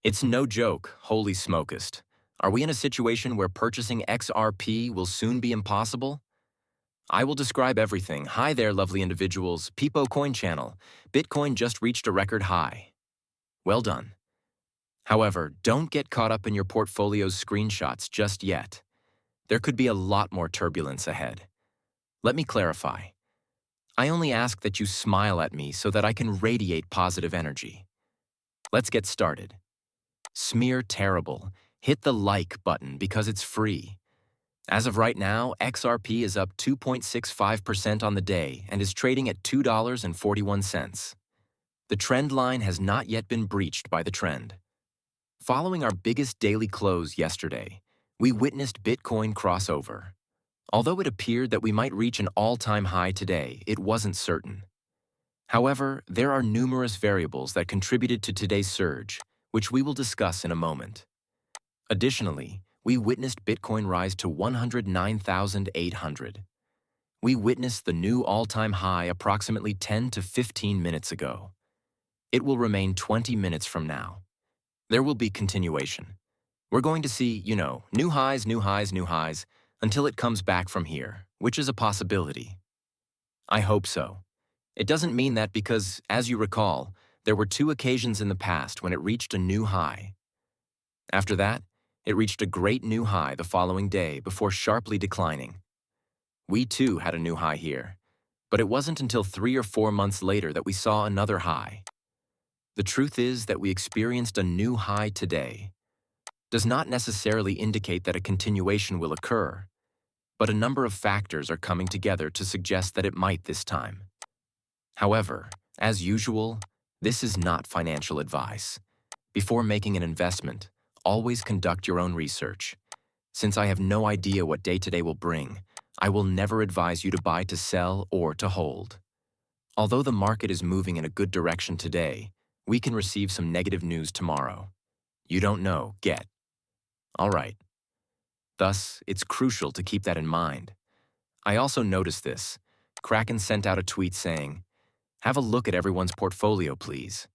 It's no joke, holy smokest. Are we in a situation where purchasing XRP will soon be impossible? I will describe everything. Hi there, lovely individuals. Peepo Coin Channel. Bitcoin just reached a record high. Well done. However, don't get caught up in your portfolio's screenshots just yet. There could be a lot more turbulence ahead. Let me clarify. I only ask that you smile at me so that I can radiate positive energy. Let's get started. Smear terrible. Hit the like button because it's free. As of right now, XRP is up 2.65% on the day and is trading at $2.41. The trend line has not yet been breached by the trend. Following our biggest daily close yesterday, we witnessed Bitcoin crossover. Although it appeared that we might reach an all-time high today, it wasn't certain. However, there are numerous variables that contributed to today's surge, which we will discuss in a moment. Additionally, we witnessed Bitcoin rise to 109,800. We witnessed the new all-time high approximately 10 to 15 minutes ago. It will remain 20 minutes from now. There will be continuation. We're going to see, new highs, new highs, new highs, until it comes back from here, which is a possibility. I hope so. It doesn't mean that because, as you recall, there were 2 occasions in the past when it reached a new high. After that, it reached a great new high the following day before sharply declining. We too had a new high here, but it wasn't until 3 or 4 months later that we saw another high. The truth is that we experienced a new high today. Does not necessarily indicate that a continuation will occur, but a number of factors are coming together to suggest that it might this time. However, as usual, this is not financial advice. Before making an investment, always conduct your own research. Since I have no idea what day-to-day will bring, I will never advise you to buy to sell or to hold. Although the market is moving in a good direction today, we can receive some negative news tomorrow. You don't know, get. All right. Thus, it's crucial to keep that in mind. I also noticed this. Kraken sent out a tweet saying, "Have a look at everyone's portfolio, please."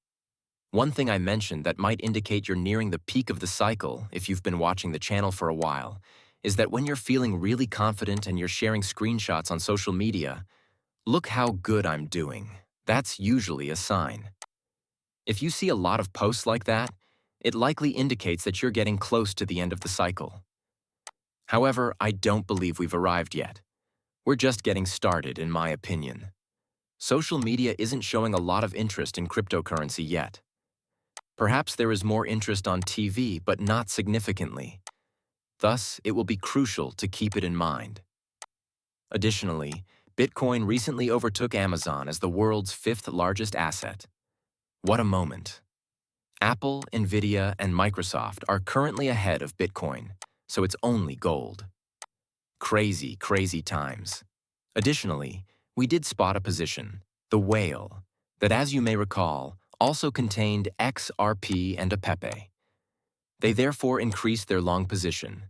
One thing I mentioned that might indicate you're nearing the peak of the cycle if you've been watching the channel for a while is that when you're feeling really confident and you're sharing screenshots on social media, look how good I'm doing. That's usually a sign. If you see a lot of posts like that, it likely indicates that you're getting close to the end of the cycle. However, I don't believe we've arrived yet. We're just getting started, in my opinion. Social media isn't showing a lot of interest in cryptocurrency yet. Perhaps there is more interest on TV, but not significantly. Thus, it will be crucial to keep it in mind. Additionally, Bitcoin recently overtook Amazon as the world's 5th largest asset. What a moment. Apple, Nvidia, and Microsoft are currently ahead of Bitcoin, so it's only gold. Crazy, crazy times. Additionally, we did spot a position, the whale, that as you may recall, also contained XRP and a Pepe. They therefore increased their long position,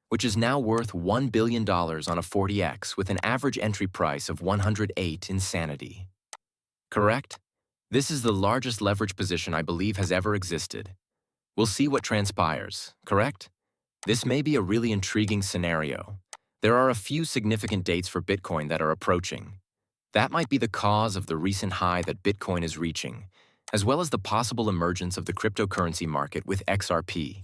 which is now worth $1 billion on a 40x with an average entry price of 108 insanity. Correct? This is the largest leverage position I believe has ever existed. We'll see what transpires, correct? This may be a really intriguing scenario. There are a few significant dates for Bitcoin that are approaching. That might be the cause of the recent high that Bitcoin is reaching, as well as the possible emergence of the cryptocurrency market with XRP.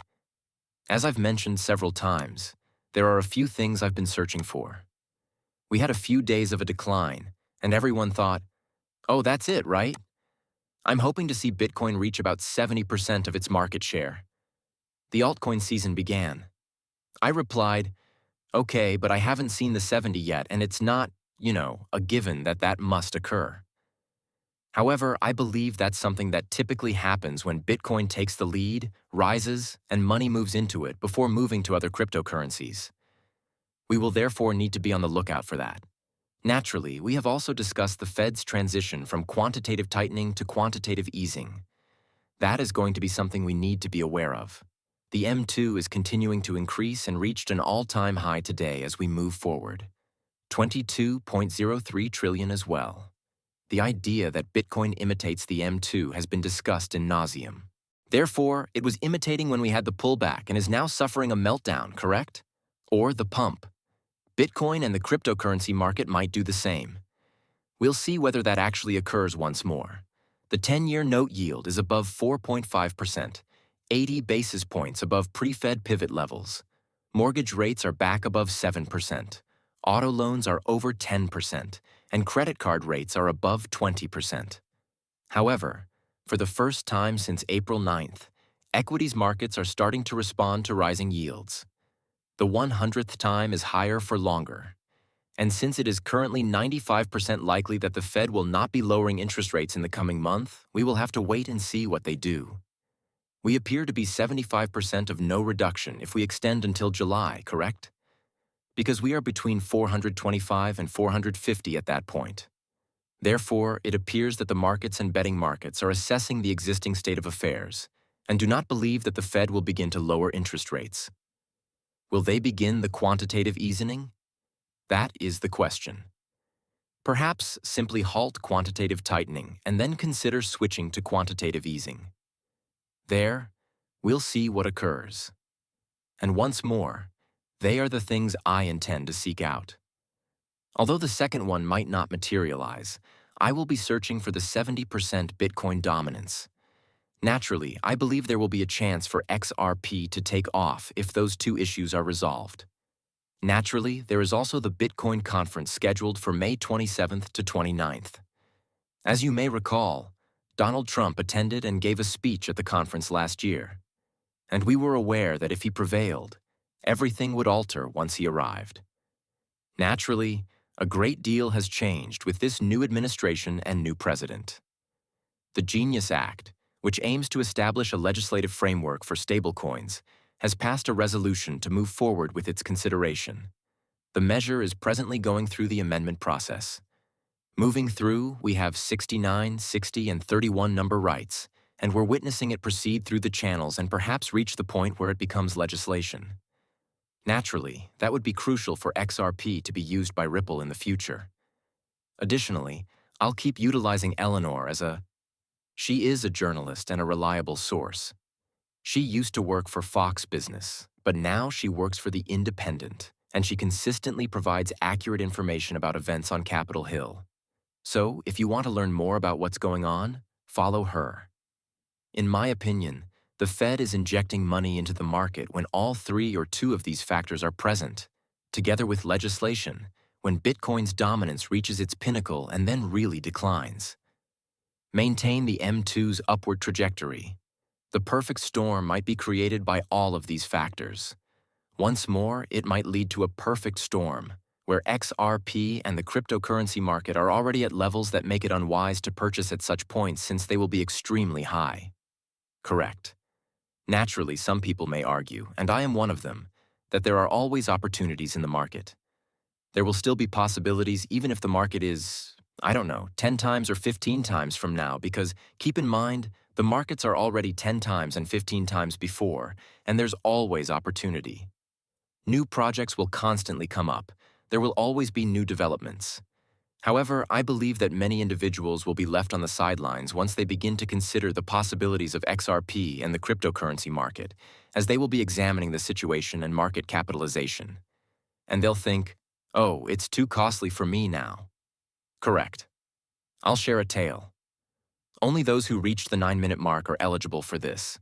As I've mentioned several times, there are a few things I've been searching for. We had a few days of a decline, and everyone thought, oh, that's it, right? I'm hoping to see Bitcoin reach about 70% of its market share. The altcoin season began. I replied, okay, but I haven't seen the 70 yet, and it's not, a given that that must occur. However, I believe that's something that typically happens when Bitcoin takes the lead, rises, and money moves into it before moving to other cryptocurrencies. We will therefore need to be on the lookout for that. Naturally, we have also discussed the Fed's transition from quantitative tightening to quantitative easing. That is going to be something we need to be aware of. The M2 is continuing to increase and reached an all-time high today as we move forward. 22.03 trillion as well. The idea that Bitcoin imitates the M2 has been discussed in nauseam. Therefore, it was imitating when we had the pullback and is now suffering a meltdown, correct? Or the pump. Bitcoin and the cryptocurrency market might do the same. We'll see whether that actually occurs once more. The 10-year note yield is above 4.5%, 80 basis points above pre-Fed pivot levels. Mortgage rates are back above 7%. Auto loans are over 10%, and credit card rates are above 20%. However, for the first time since April 9th, equities markets are starting to respond to rising yields. The 100th time is higher for longer. And since it is currently 95% likely that the Fed will not be lowering interest rates in the coming month, we will have to wait and see what they do. We appear to be 75% of no reduction if we extend until July, correct? Because we are between 425 and 450 at that point. Therefore, it appears that the markets and betting markets are assessing the existing state of affairs and do not believe that the Fed will begin to lower interest rates. Will they begin the quantitative easing? That is the question. Perhaps simply halt quantitative tightening and then consider switching to quantitative easing. There, we'll see what occurs. And once more, they are the things I intend to seek out. Although the second one might not materialize, I will be searching for the 70% Bitcoin dominance. Naturally, I believe there will be a chance for XRP to take off if those two issues are resolved. Naturally, there is also the Bitcoin conference scheduled for May 27th to 29th. As you may recall, Donald Trump attended and gave a speech at the conference last year, and we were aware that if he prevailed, everything would alter once he arrived. Naturally, a great deal has changed with this new administration and new president. The Genius Act, which aims to establish a legislative framework for stablecoins, has passed a resolution to move forward with its consideration. The measure is presently going through the amendment process. Moving through, we have 69, 60, and 31 number rights, and we're witnessing it proceed through the channels and perhaps reach the point where it becomes legislation. Naturally, that would be crucial for XRP to be used by Ripple in the future. Additionally, I'll keep utilizing Eleanor She is a journalist and a reliable source. She used to work for Fox Business, but now she works for The Independent, and she consistently provides accurate information about events on Capitol Hill. So, if you want to learn more about what's going on, follow her. In my opinion, the Fed is injecting money into the market when all three or two of these factors are present, together with legislation, when Bitcoin's dominance reaches its pinnacle and then really declines. Maintain the M2's upward trajectory. The perfect storm might be created by all of these factors. Once more, it might lead to a perfect storm, where XRP and the cryptocurrency market are already at levels that make it unwise to purchase at such points since they will be extremely high. Correct. Naturally, some people may argue, and I am one of them, that there are always opportunities in the market. There will still be possibilities even if the market is, 10 times or 15 times from now, because keep in mind, the markets are already 10 times and 15 times before, and there's always opportunity. New projects will constantly come up. There will always be new developments. However, I believe that many individuals will be left on the sidelines once they begin to consider the possibilities of XRP and the cryptocurrency market, as they will be examining the situation and market capitalization. And they'll think, oh, it's too costly for me now. Correct. I'll share a tale. Only those who reached the 9-minute mark are eligible for this.